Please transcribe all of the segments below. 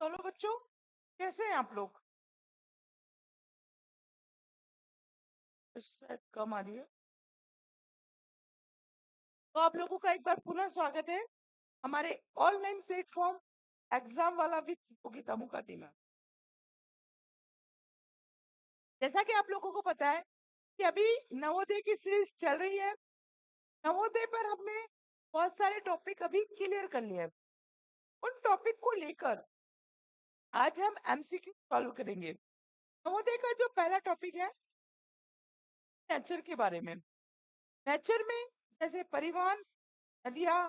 चलो बच्चों, कैसे हैं आप लोग? शायद कम आ रही है। तो आप लोगों का एक बार पुनः स्वागत है हमारे ऑनलाइन प्लेटफॉर्म एग्जाम वाला विद योगिता मुखाती में। जैसा कि आप लोगों को पता है कि अभी नवोदय की सीरीज चल रही है। नवोदय पर हमने बहुत सारे टॉपिक अभी क्लियर कर लिए हैं। उन टॉपिक को लेकर आज हम एमसीक्यू सॉल्व करेंगे। नवोदय का जो पहला टॉपिक है नेचर के बारे में। नेचर में जैसे परिवहन, नदियाँ,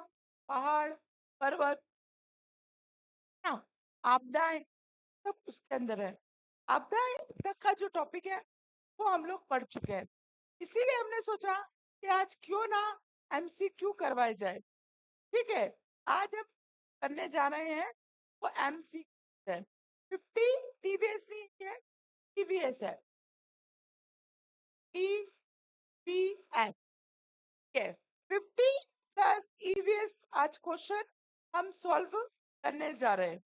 पहाड़, पर्वत, हाँ, आपदाएं, सब उसके अंदर है। आपदाएं तक का जो टॉपिक है वो हम लोग पढ़ चुके हैं। इसीलिए हमने सोचा कि आज क्यों ना एमसीक्यू करवाए जाए। ठीक है, आज हम करने जा रहे हैं वो एमसीक्यू है। 50 टीवीएस नहीं है, टीवीएस है, टीवीएस है। 50 प्लस ईवीएस आज क्वेश्चन हम सॉल्व करने जा रहे हैं।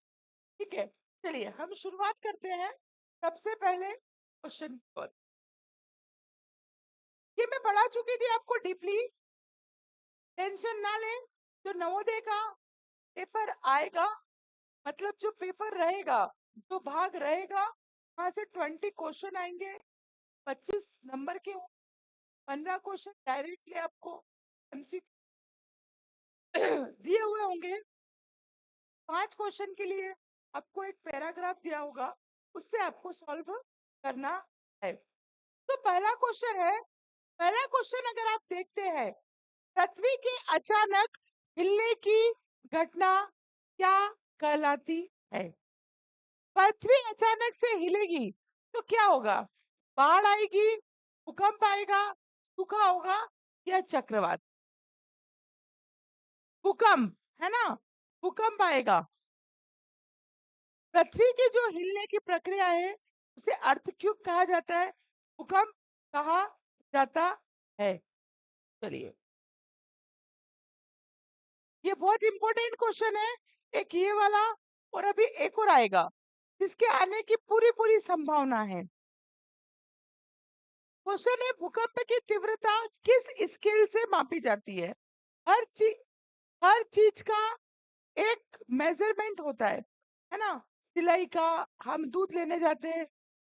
ठीक है, चलिए हम शुरुआत करते हैं सबसे पहले क्वेश्चन पर। ये मैं पढ़ा चुकी थी आपको डीपली, टेंशन ना लें। जो नवोदय का पेपर आएगा, मतलब जो पेपर रहेगा, जो भाग रहेगा, वहां से 20 क्वेश्चन आएंगे, 25 नंबर के। 15 क्वेश्चन डायरेक्टली आपको दिए हुए होंगे। 5 क्वेश्चन के लिए आपको एक पैराग्राफ दिया होगा, उससे आपको सॉल्व करना है। तो पहला क्वेश्चन है, पहला क्वेश्चन अगर आप देखते हैं, पृथ्वी के अचानक हिलने की घटना क्या कहलाती है? पृथ्वी अचानक से हिलेगी तो क्या होगा? बाढ़ आएगी, भूकंप आएगा, सूखा होगा या चक्रवात? भूकंप, है ना? भूकंप आएगा। पृथ्वी की जो हिलने की प्रक्रिया है उसे अर्थक्वेक कहा जाता है, भूकंप कहा जाता है। चलिए, ये बहुत इंपॉर्टेंट क्वेश्चन है। एक ये वाला और अभी एक और आएगा जिसके आने की पूरी पूरी संभावना है। क्वेश्चन है, भूकंप की तीव्रता किस स्केल से मापी जाती है? हर चीज, हर चीज का एक मेजरमेंट होता है ना? सिलाई का, हम दूध लेने जाते हैं,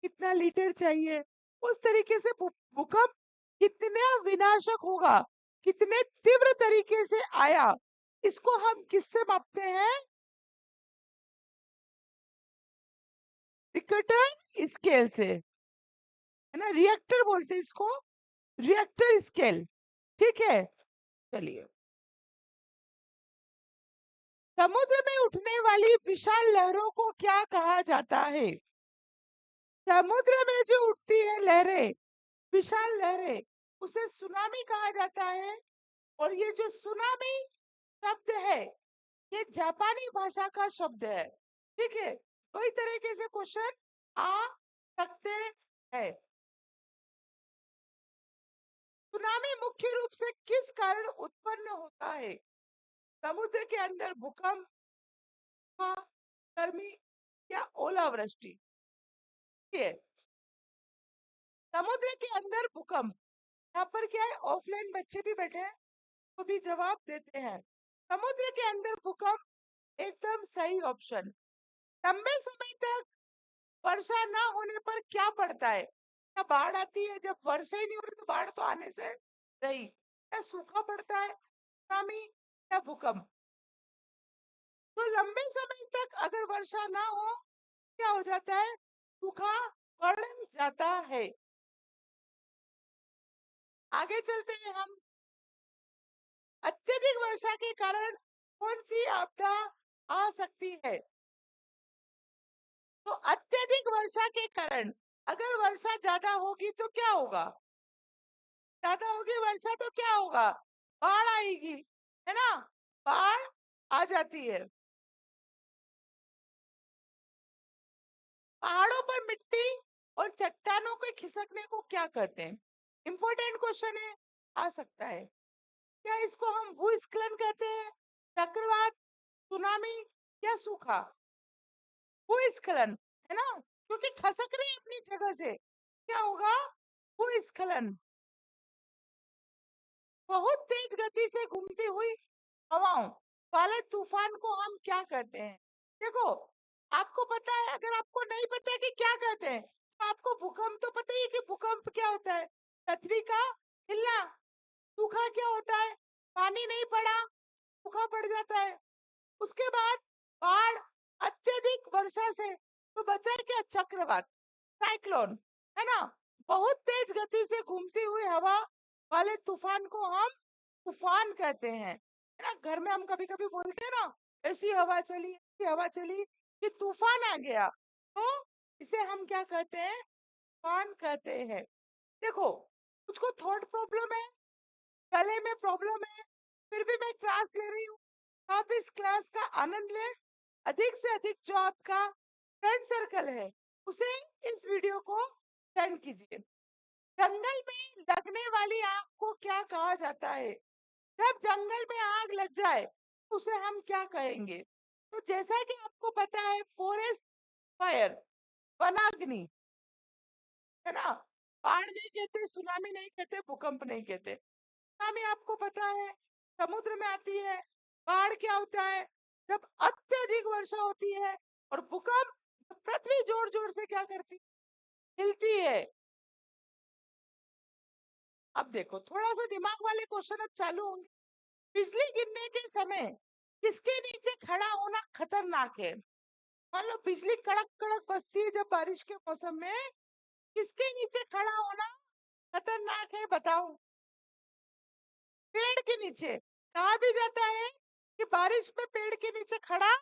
कितना लीटर चाहिए, उस तरीके से भूकंप कितना विनाशक होगा, कितने तीव्र तरीके से आया, इसको हम किससे मापते हैं? रिक्टर स्केल से, है ना? रिएक्टर बोलते हैं इसको, रिएक्टर स्केल। ठीक है, चलिए। समुद्र में उठने वाली विशाल लहरों को क्या कहा जाता है? समुद्र में जो उठती है लहरें, विशाल लहरें, उसे सुनामी कहा जाता है। और ये जो सुनामी शब्द है, ये जापानी भाषा का शब्द है। ठीक है, तो इस तरीके से क्वेश्चन आ सकते हैं। सुनामी मुख्य रूप से किस कारण उत्पन्न होता है? समुद्र के अंदर भूकंप, गर्मी या ओलावृष्टि? ये समुद्र के अंदर भूकंप, यहाँ पर क्या है, ऑफलाइन बच्चे भी बैठे हैं, वो भी जवाब देते हैं। समुद्र के अंदर भूकंप एकदम सही ऑप्शन। लंबे समय तक वर्षा ना होने पर क्या पड़ता है? क्या बाढ़ आती है? जब वर्षा ही नहीं हो रही तो बाढ़ तो आने से रही। क्या सूखा पड़ता है, सुनामी या भूकंप? तो लंबे समय तक अगर वर्षा ना हो, क्या हो जाता है? सूखा पड़ जाता है। आगे चलते हैं हम। अत्यधिक वर्षा के कारण कौन सी आपदा आ सकती है? तो अत्यधिक वर्षा के कारण, अगर वर्षा ज्यादा होगी तो क्या होगा? ज्यादा होगी वर्षा तो क्या होगा? बाढ़ आएगी, है ना? बाढ़ आ जाती है। पहाड़ों पर मिट्टी और चट्टानों के खिसकने को क्या कहते हैं? इंपॉर्टेंट क्वेश्चन है, आ सकता है। क्या इसको हम भूस्खलन कहते हैं, चक्रवात, सुनामी या सूखा? भूस्खलन, है ना, क्योंकि खसक रही है अपनी जगह से, क्या होगा? भूस्खलन। बहुत तेज गति से घूमती हुई हवाओं वाले तूफान को हम क्या कहते हैं? देखो, आपको पता है, अगर आपको नहीं पता है कि क्या कहते हैं, तो आपको भूकंप तो पता ही है कि भूकंप क्या होता है, पृथ्वी का हिलना। सूखा क्या होता है? पानी नहीं पड़ा, सूखा पड़ जाता है। उसके बाद बाढ़, अत्यधिक वर्षा से तो बचा है क्या? चक्रवात, साइक्लोन, है ना। बहुत तेज गति से घूमती हुई हवा वाले तूफान को हम तूफान कहते हैं, है ना। घर में हम कभी कभी बोलते हैं ना, ऐसी हवा चली कि तूफान आ गया, तो इसे हम क्या कहते हैं? तूफान कहते हैं। देखो, मुझको थोड़ा प्रॉब्लम है, गले में प्रॉब्लम है, फिर भी मैं क्लास ले रही हूँ। आप इस क्लास का आनंद लें। अधिक से अधिक जो आपका फ्रेंड सर्कल है, उसे इस वीडियो को सेंड कीजिए। जंगल में लगने वाली आग को क्या कहा जाता है? जब जंगल में आग लग जाए, उसे हम क्या कहेंगे? तो जैसा कि आपको पता है, फॉरेस्ट फायर, वनाग्नि, है ना। बाढ़ नहीं कहते, सुनामी नहीं कहते, भूकंप नहीं कहते। सुनामी आपको पता है, समुद्र में आती है। बाढ़ क्या होता है? जब अत्यधिक वर्षा होती है। और भूकंप, पृथ्वी जोर जोर से क्या करती है? हिलती है। अब देखो, थोड़ा सा दिमाग वाले क्वेश्चन अब चालू होंगे। बिजली गिरने के समय किसके नीचे खड़ा होना खतरनाक है? मान लो बिजली कड़क कड़क बजती है जब बारिश के मौसम में, किसके नीचे खड़ा होना खतरनाक है? बताओ। पेड़ के नीचे। कहा भी जाता है कि बारिश में पेड़ के नीचे खड़ा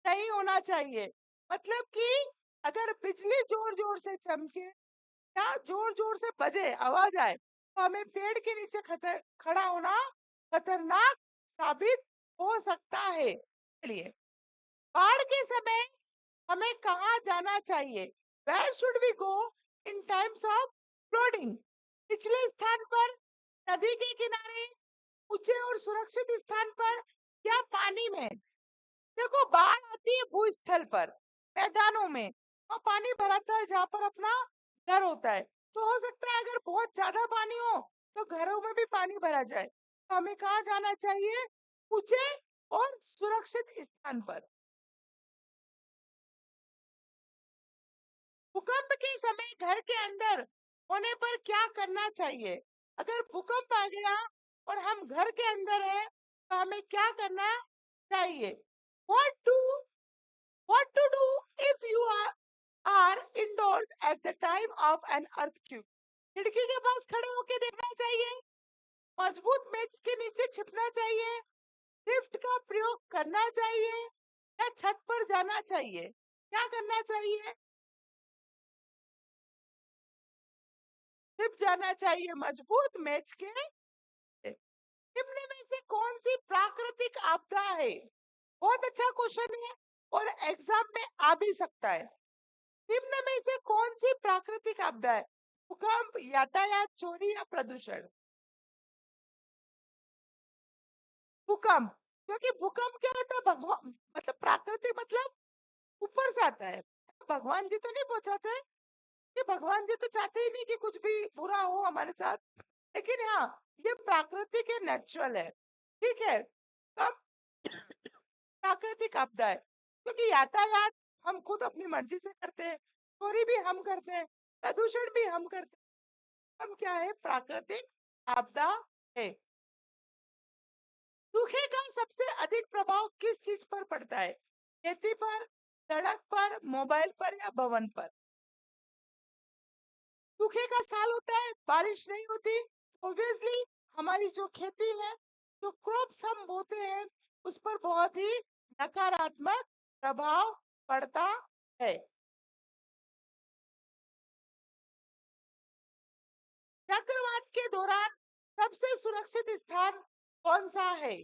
नहीं होना चाहिए। मतलब कि अगर बिजली जोर जोर से चमके या जोर जोर से बजे, आवाज आए, तो हमें पेड़ के नीचे खड़ा होना खतरनाक साबित हो सकता है। चलिए, बाढ़ के समय हमें कहाँ जाना चाहिए? Where should we go in times of flooding? निचले स्थान पर, नदी के किनारे, ऊंचे और सुरक्षित स्थान पर, या पानी में? देखो, बाढ़ आती है भूस्थल पर, मैदानों में, और पानी भराता है जहाँ पर अपना घर होता है। तो हो सकता है अगर बहुत ज्यादा पानी हो तो घरों में भी पानी भरा जाए, तो हमें कहाँ जाना चाहिए? ऊंचे और सुरक्षित स्थान पर। भूकंप के समय घर के अंदर होने पर क्या करना चाहिए? अगर भूकंप आ गया और हम घर के अंदर हैं, तो हमें क्या करना चाहिए? What to what to do if you are indoors at the time of an earthquake? खिड़की के पास खड़े होके देखना चाहिए, मजबूत मेज के नीचे छिपना चाहिए, लिफ्ट का प्रयोग करना चाहिए, या छत पर जाना चाहिए? क्या करना चाहिए? छिप जाना चाहिए, मजबूत मेज के। निम्न में से कौन सी प्राकृतिक आपदा है? बहुत अच्छा क्वेश्चन है और एग्जाम में आ भी सकता है। निम्न में से कौन सी प्राकृतिक आपदा है? भूकंप, यातायात, चोरी या प्रदूषण? भूकंप, क्योंकि भूकंप क्या होता है? भगवान, मतलब प्राकृतिक मतलब ऊपर से आता है। भगवान जी तो नहीं पहुंचाते, कि भगवान जी तो चाहते ही नहीं कि कुछ भी बुरा हो हमारे साथ। लेकिन हाँ, ये प्राकृतिक है, नेचुरल है, ठीक है। तब प्राकृतिक आपदा है, क्योंकि यातायात हम खुद अपनी मर्जी से करते हैं, चोरी भी हम करते हैं, प्रदूषण भी हम करते हैं। हम क्या है? प्राकृतिक आपदा है। सूखे का सबसे अधिक प्रभाव किस चीज पर पड़ता है? खेती पर, सड़क पर, मोबाइल पर, या भवन पर? सूखे का साल होता है, बारिश नहीं होती, ऑब्वियसली हमारी जो खेती है, जो क्रॉप्स हम बोते हैं, उस पर बहुत ही नकारात्मक प्रभाव पड़ता है। चक्रवात के दौरान सबसे सुरक्षित स्थान कौन सा है?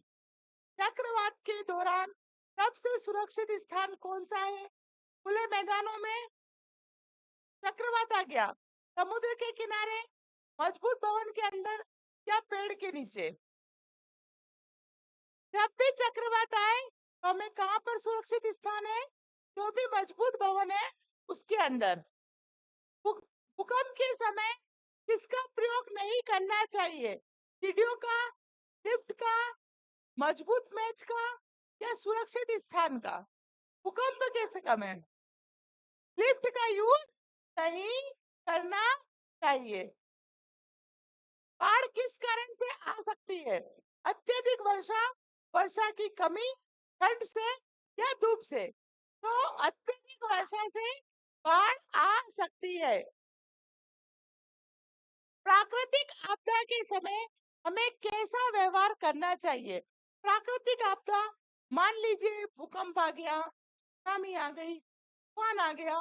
चक्रवात के दौरान सबसे सुरक्षित स्थान कौन सा है? खुले मैदानों में, चक्रवात आ गया, समुद्र के किनारे, मजबूत भवन के अंदर, या पेड़ के नीचे? जब भी चक्रवात आए, तो हमें कहाँ पर सुरक्षित स्थान है? जो भी मजबूत भवन है उसके अंदर। भूकंप के समय किसका प्रयोग नहीं करना चाहिए? सीढ़ियों का, लिफ्ट का, मजबूत मेज का, या सुरक्षित स्थान का? भूकंप के समय लिफ्ट का यूज नहीं करना चाहिए। बाढ़ किस कारण से आ सकती है? अत्यधिक वर्षा, वर्षा की कमी, ठंड से, या धूप से? तो अत्यधिक वर्षा से बाढ़ आ सकती है। प्राकृतिक आपदा के समय हमें कैसा व्यवहार करना चाहिए? प्राकृतिक आपदा, मान लीजिए भूकंप आ गया, सुनामी आ गई, तूफान आ गया,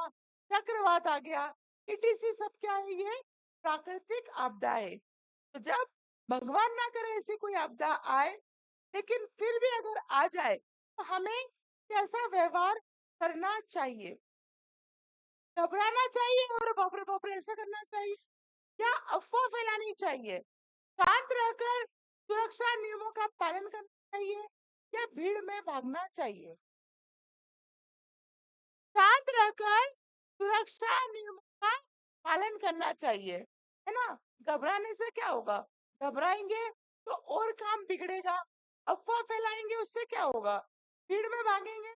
चक्रवात आ गया, इटीसी सब क्या है? ये प्राकृतिक आपदा है। तो जब भगवान ना करे ऐसी कोई आपदा आए, लेकिन फिर भी अगर आ जाए तो हमें कैसा व्यवहार करना चाहिए? घबराना चाहिए और बापरे बापरे ऐसा करना चाहिए, या अफवाह फैलानी चाहिए? शांत रहकर सुरक्षा नियमों का पालन करना चाहिए, या भीड़ में भागना चाहिए? शांत रहकर सुरक्षा नियमों का पालन करना चाहिए, है ना? घबराने से क्या होगा? घबराएंगे तो और काम बिगड़ेगा। अफवाह फैलाएंगे उससे क्या होगा? भीड़ में भागेंगे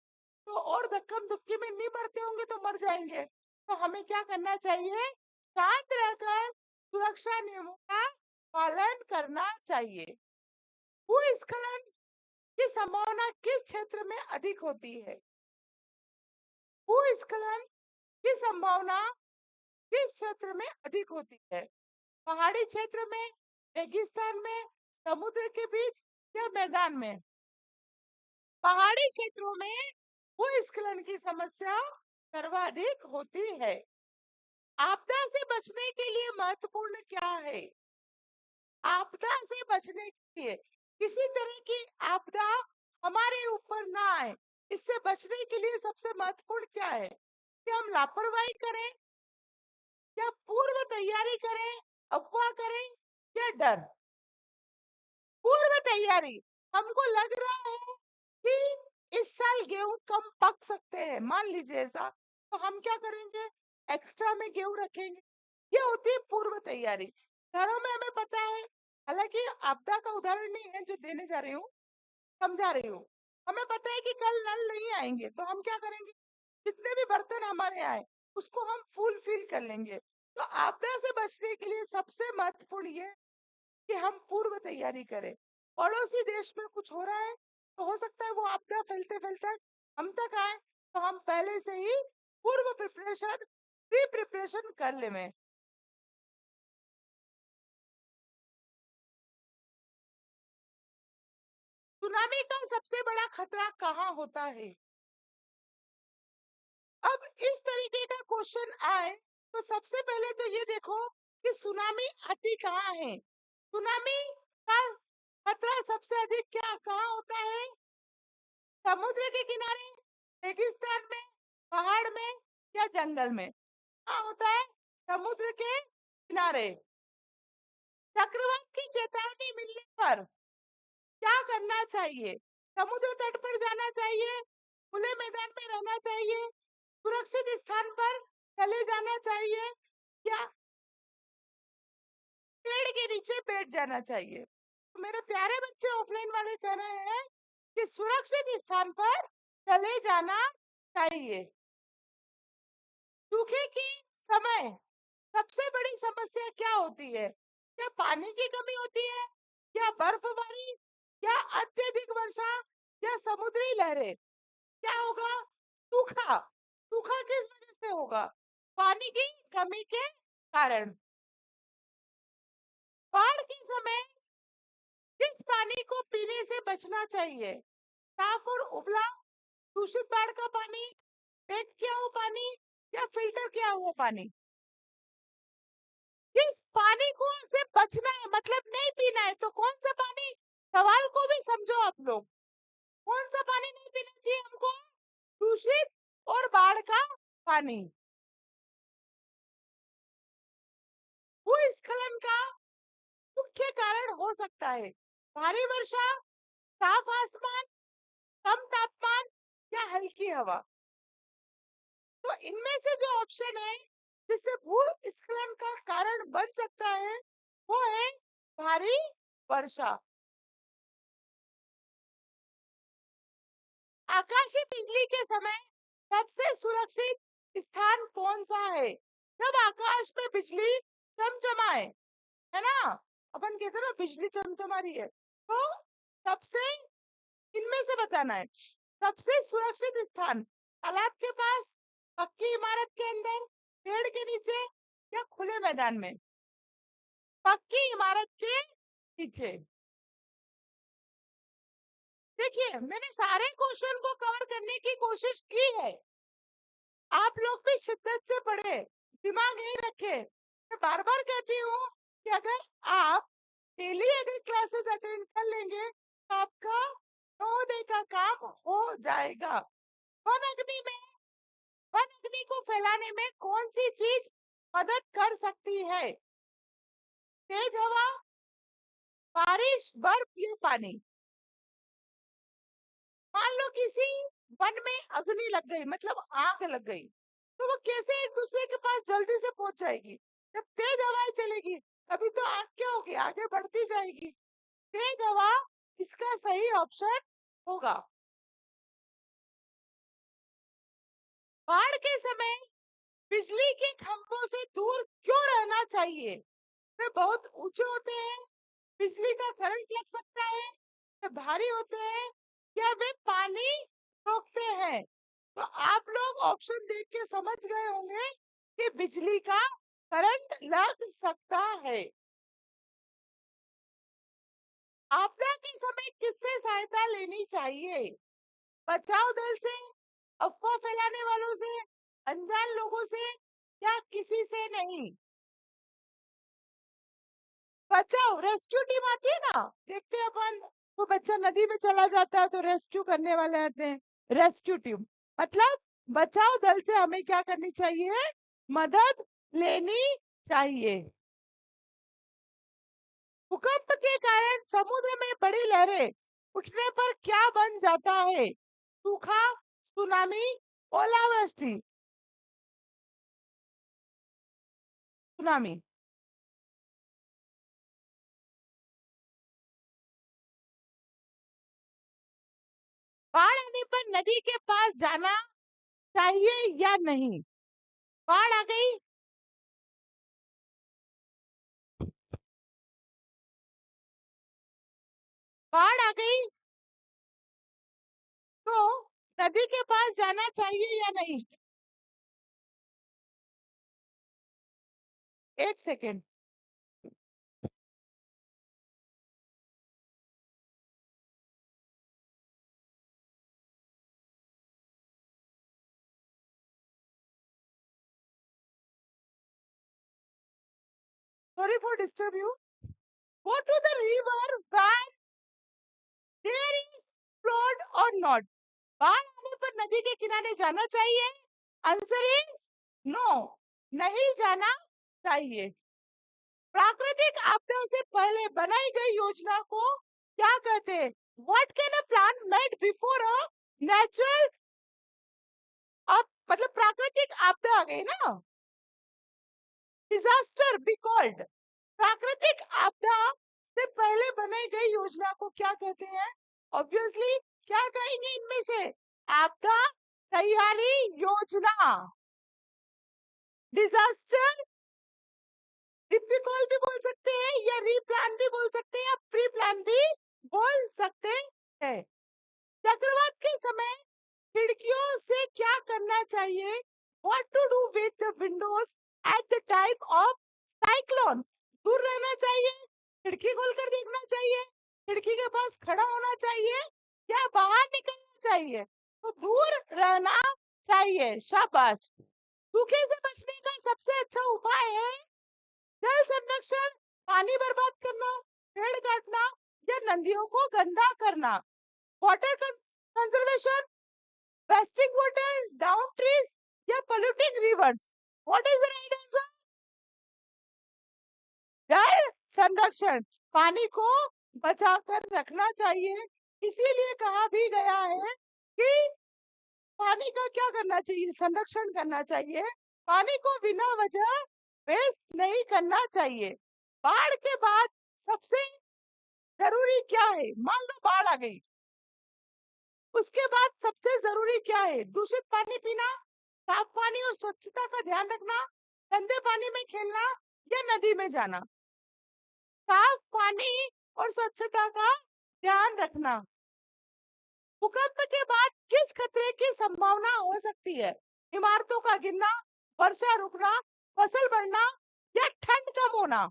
तो और धक्कम धुक्की में नहीं मरते होंगे तो मर जाएंगे। तो हमें क्या करना चाहिए? शांत रहकर सुरक्षा नियमों का पालन करना चाहिए। भूस्खलन की संभावना किस क्षेत्र में अधिक होती है? भूस्खलन की संभावना किस क्षेत्र में अधिक होती है? पहाड़ी क्षेत्र में, रेगिस्तान में, समुद्र के बीच, या मैदान में? पहाड़ी क्षेत्रों में भूस्खलन की समस्या सर्वाधिक होती है। आपदा से बचने के लिए महत्वपूर्ण क्या है? आपदा से बचने के लिए किसी तरह की आपदा हमारे ऊपर ना आए, इससे बचने के लिए सबसे महत्वपूर्ण क्या है? कि हम लापरवाही करें, या पूर्व तैयारी करें, अफवाह करें, या डर? पूर्व तैयारी। हमको लग रहा है कि इस साल गेहूं कम पक सकते हैं, मान लीजिए ऐसा, तो हम क्या करेंगे? एक्स्ट्रा में गेहूं रखेंगे। ये होती है पूर्व तैयारी। घरों में हमें पता है, हालांकि आपदा का उदाहरण नहीं है जो देने जा रही हूँ, समझा रही हूँ। हमें पता है कि कल नल नहीं आएंगे तो हम क्या करेंगे? जितने भी बर्तन हमारे आए उसको हम फुल फिल कर लेंगे। तो आपदा से बचने के लिए सबसे महत्वपूर्ण ये कि हम पूर्व तैयारी करें। पड़ोसी देश में कुछ हो रहा है तो हो सकता है वो आपदा फैलते फैलते हम तक आए, तो हम पहले से ही पूर्व प्रिपरेशन, प्री प्रिपरेशन कर ले में। सुनामी का सबसे बड़ा खतरा कहाँ होता है? अब इस तरीके का क्वेश्चन आए तो सबसे पहले तो ये देखो कि सुनामी आती कहाँ है। सुनामी का खतरा सबसे अधिक क्या कहाँ होता है? समुद्र के किनारे, रेगिस्तान में, पहाड़ में, या जंगल में? कहाँ होता है? समुद्र के किनारे। चक्रवात की चेतावनी मिलने पर क्या करना चाहिए? समुद्र तट पर जाना चाहिए, खुले मैदान में रहना चाहिए, सुरक्षित स्थान पर चले जाना चाहिए, या पेड़ के नीचे बैठ जाना चाहिए? तो मेरे प्यारे बच्चे ऑफलाइन वाले कह रहे हैं कि सुरक्षित स्थान पर चले जाना चाहिए। सूखे की समय सबसे बड़ी समस्या क्या होती है? क्या पानी की कमी होती है, या बर्फबारी, या अत्यधिक वर्षा, या समुद्री लहरें? क्या होगा? सूखा। सूखा किस वजह से होगा? पानी की कमी के कारण। बाढ़ के समय किस पानी को पीने से बचना चाहिए? साफ और उबला, दूषित बाढ़ का पानी, पैक किया हुआ पानी, या फिल्टर किया हुआ पानी? किस पानी को से बचना है, मतलब नहीं पीना है, तो कौन सा पानी? सवाल को भी समझो आप लोग। कौन सा पानी नहीं पीना चाहिए हमको? दूषित और बाढ़ का पानी। भूस्खलन का मुख्य कारण हो सकता है भारी वर्षा, साफ आसमान, कम तापमान, या हल्की हवा? इनमें से जो ऑप्शन है जिससे भूस्खलन का कारण बन सकता है वो है भारी वर्षा। आकाशीय बिजली के समय सबसे सुरक्षित स्थान कौन सा है? जब आकाश में बिजली चमचमाए, है ना, अपन कहते हैं ना बिजली चमचमा रही है, तो सबसे इनमें से बताना है। सबसे सुरक्षित स्थान तालाब के पास, पक्की इमारत के अंदर, पेड़ के नीचे या खुले मैदान में? पक्की इमारत के नीचे। देखिए मैंने सारे क्वेश्चन को कवर करने की कोशिश की है, आप लोग भी शिद्दत से पढ़े, दिमाग यही रखे। मैं बार बार कहती हूँ कि अगर आप डेली अगर क्लासेस अटेंड कर लेंगे तो आपका नवोदय का काम हो जाएगा। वन अग्नि को फैलाने में कौन सी चीज मदद कर सकती है? तेज हवा, बारिश, बर्फ या पानी? मान लो किसी वन में अग्नि लग गई, मतलब आग लग गई, तो वो कैसे एक दूसरे के पास जल्दी से पहुंच जाएगी? जब तेज हवाएं चलेगी तभी तो आग क्या होगी, आगे बढ़ती जाएगी। तेज हवा इसका सही ऑप्शन होगा। बाढ़ के समय बिजली के खंभों से दूर क्यों रहना चाहिए? वे बहुत ऊंचे होते हैं, बिजली का करंट लग सकता है, वे भारी होते हैं या वे पानी रोकते हैं? तो आप लोग ऑप्शन देख के समझ गए होंगे कि बिजली का करंट लग सकता है। आपदा के समय किससे सहायता लेनी चाहिए? बचाव दल से, अफवाह फैलाने वालों से, अनजान लोगों से या किसी से नहीं? बचाओ, रेस्क्यू टीम आती है ना, देखते हैं अपन, वो बच्चा नदी में चला जाता है तो रेस्क्यू करने वाले आते हैं, रेस्क्यू टीम। मतलब बचाव दल से हमें क्या करनी चाहिए? मदद लेनी चाहिए। भूकंप के कारण समुद्र में बड़ी लहरें उठने पर क्या बन जाता है? सूखा, सुनामी, ओलावृष्टि? सुनामी। बाढ़ आने पर नदी के पास जाना चाहिए या नहीं? बाढ़ आ गई, बाढ़ आ गई तो नदी के पास जाना चाहिए या नहीं? एक second. Sorry for disturb you. Go to the river when there is flood और नॉट? बाढ़ आने पर नदी के किनारे जाना चाहिए? आंसर इज नो, नहीं जाना चाहिए। प्राकृतिक आपदा से पहले बनाई गई योजना को क्या कहते हैं? What can a plan made before a natural, अब मतलब प्राकृतिक आपदा आ गई ना, डिजास्टर बी कॉल्ड। प्राकृतिक आपदा से पहले बनाई गई योजना को क्या कहते हैं? ऑब्वियसली क्या कहेंगे इनमें से? आपदा तैयारी योजना, डिजास्टर डिफिकल्ट भी बोल सकते हैं या रीप्लान भी बोल सकते हैं या प्री प्लान भी बोल सकते हैं। चक्रवात के समय खिड़कियों से क्या करना चाहिए? What to do with the windows at the time of cyclone? दूर रहना चाहिए, खिड़की खोलकर देखना चाहिए, खिड़की के पास खड़ा होना चाहिए या बाहर निकलना चाहिए? तो दूर रहना चाहिए, शाबाश। सूखे से बचने का सबसे अच्छा उपाय है जल संरक्षण, पानी बर्बाद करना, पेड़ काटना या नदियों को गंदा करना? Water conservation, wasting water, down trees या polluting rivers? What is the right answer? जल संरक्षण, पानी को बचाकर रखना चाहिए। इसीलिए कहा भी गया है कि पानी पानी का क्या करना चाहिए? संरक्षण करना चाहिए। पानी को बिना वजह वेस्ट नहीं करना चाहिए। बाढ़ के बाद सबसे जरूरी क्या है? मान लो बाढ़ आ गई, उसके बाद सबसे जरूरी क्या है? दूषित पानी पीना, साफ पानी और स्वच्छता का ध्यान रखना, गंदे पानी में खेलना या नदी में जाना? साफ पानी और स्वच्छता का ध्यान रखना। भूकंप के बाद किस खतरे की संभावना हो सकती है? इमारतों का गिरना, वर्षा रुकना, फसल बढ़ना या ठंड कम होना?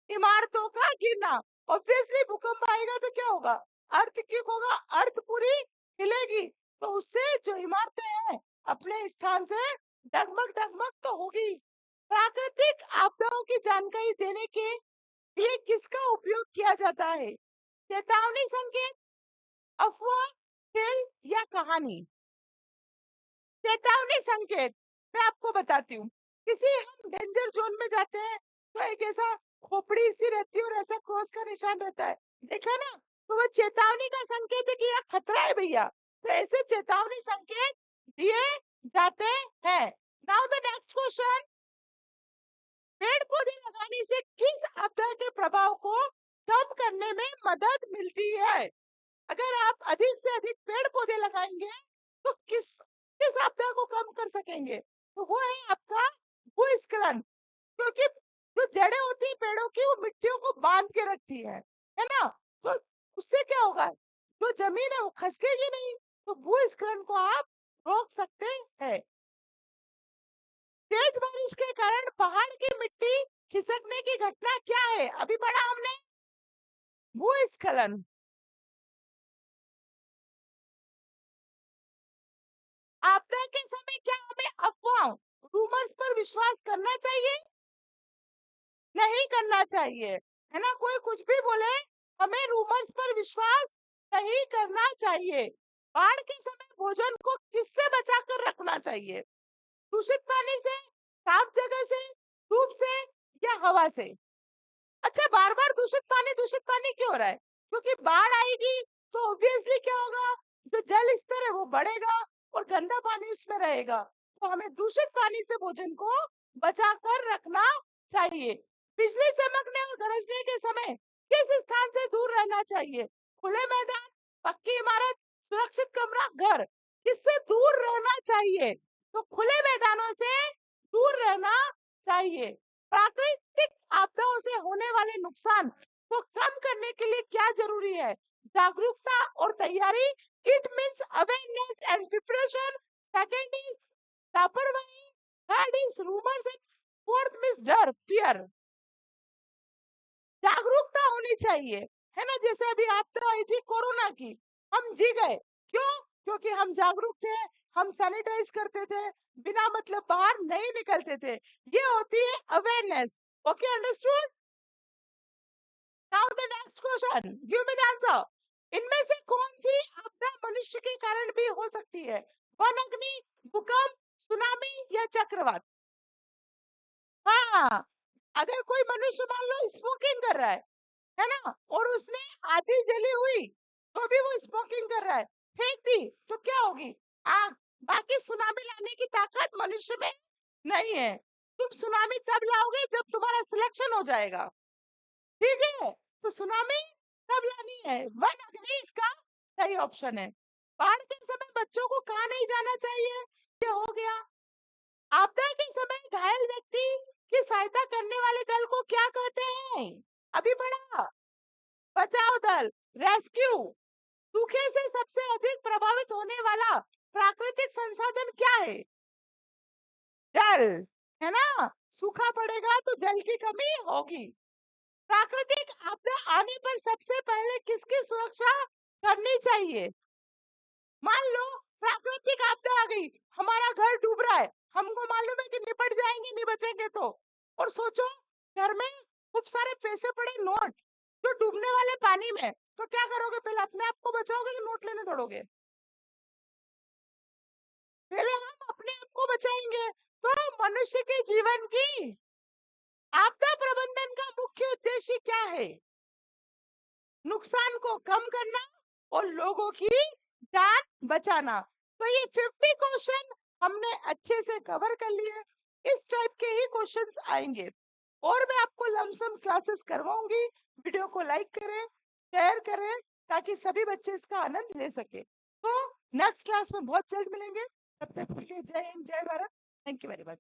इमारतों का गिरना। ऑब्वियसली भूकंप आएगा तो क्या होगा? अर्थ क्यों होगा? अर्थ पूरी हिलेगी, तो उससे जो इमारतें हैं अपने स्थान से डगमग डगमग तो होगी। प्राकृतिक आपदाओं की जानकारी देने के लिए किसका उपयोग किया जाता है? चेतावनी संकेत, अफवाह, खेल या कहानी? चेतावनी संकेत। मैं आपको बताती हूँ, किसी हम डेंजर जोन में जाते हैं तो एक ऐसा खोपड़ी सी रहती है और ऐसा क्रॉस का निशान रहता है, देखा ना? तो वो चेतावनी का संकेत है कि यहाँ खतरा है भैया। तो ऐसे चेतावनी संकेत दिए जाते हैं। नाउ द नेक्स्ट क्वेश्चन, पेड़ पौधे लगाने से किस आपदा के प्रभाव को कम करने में मदद मिलती है? अगर आप अधिक से अधिक पेड़ पौधे लगाएंगे तो किस किस आपदा को कम कर सकेंगे? तो वो है आपका भूस्खलन, क्योंकि जो जड़ें होती है पेड़ों की वो मिट्टियों को बांध के रखती है ना? तो उससे क्या होगा? जो जमीन है वो खसकेगी नहीं, तो भूस्खलन को आप रोक सकते हैं। तेज बारिश के कारण पहाड़ की मिट्टी खिसकने की घटना क्या है? अभी पढ़ा हमने, भूस्खलन। आपदा के समय क्या हमें अफवाह, रूमर्स पर विश्वास करना चाहिए? नहीं करना चाहिए, है ना? कोई कुछ भी बोले, हमें रूमर्स पर विश्वास नहीं करना चाहिए। बाढ़ के समय भोजन को किससे बचाकर रखना चाहिए? दूषित पानी से, साफ जगह से, धूप से या हवा से? अच्छा, बार बार दूषित पानी क्यों हो रहा है? क्योंकि बाढ़ आएगी तो ऑब्वियसली क्या होगा? जो जल स्तर है वो बढ़ेगा और गंदा पानी उसमें रहेगा, तो हमें दूषित पानी से भोजन को बचा कर रखना चाहिए। बिजली चमकने और गरजने के समय किस स्थान से दूर रहना चाहिए? खुले मैदान, पक्की इमारत, सुरक्षित कमरा, घर? किससे दूर रहना चाहिए? तो खुले मैदानों से दूर रहना चाहिए। प्राकृतिक आपदाओं से होने वाले नुकसान को कम करने के लिए क्या जरूरी है? जागरूकता और तैयारी। It means awareness and preparation. Second is लापरवाही। Third is rumours and fourth means डर, फियर। जागरूकता होनी चाहिए, है ना? जैसे अभी आपदा आई थी कोरोना की, हम जी गए, क्यों? क्योंकि हम जागरूक थे, हम सैनिटाइज करते थे, बिना मतलब बाहर नहीं निकलते थे। ये होती है awareness. Okay, understood? Now the next question, give me the answer. इनमें से कौन सी आपदा मनुष्य के कारण भी हो सकती है? वन अग्नि, भूकंप, सुनामी या चक्रवात? हाँ, अगर कोई मनुष्य मान लो स्मोकिंग कर रहा है ना, और उसने आधी जली हुई तो भी वो स्मोकिंग कर रहा है, फेंक दी तो क्या होगी? आग। बाकी सुनामी लाने की ताकत मनुष्य में नहीं है। तुम सुनामी तब लाओगे जब तुम्हारा सिलेक्शन हो जाएगा, ठीक है? तो सुनामी तब लानी है, वन अग्नि इसका सही ऑप्शन है। बाढ़ के समय बच्चों को कहाँ नहीं जाना चाहिए? ये हो गया। आपदा के समय घायल व्यक्ति की सहायता करने वाले दल को क्या कहते हैं? अभी पढ़ा, बचाव दल, रेस्क्यू। सूखे से सबसे अधिक प्रभावित होने वाला प्राकृतिक संसाधन क्या है? जल, है ना? सूखा पड़ेगा तो जल की कमी होगी। प्राकृतिक आपदा आने पर सबसे पहले किसकी सुरक्षा करनी चाहिए? मान लो प्राकृतिक आपदा आ गई, हमारा घर डूब रहा है, हमको मालूम है कि निपट जाएंगे, नहीं बचेंगे तो। और सोचो घर में खूब सारे पैसे पड़े, नोट जो डूबने वाले पानी में, तो क्या करोगे? पहले अपने आप को बचाओगे कि नोट लेने दौड़ोगे? पहले हम अपने आप को बचाएंगे। तो मनुष्य के जीवन की आपदा प्रबंधन का मुख्य उद्देश्य क्या है? नुकसान को कम करना और लोगों की जान बचाना। तो तो ये 50 क्वेश्चन हमने अच्छे से कवर कर लिए। इस टाइप के ही क्वेश्चंस आएंगे और मैं आपको लमसम क्लासेस करवाऊंगी। वीडियो को लाइक करें, शेयर करें, ताकि सभी बच्चे इसका आनंद ले सके। तो नेक्स्ट क्लास में बहुत जल्द मिलेंगे। तब तक के लिए जय हिंद, जय Bharat. Thank you very much.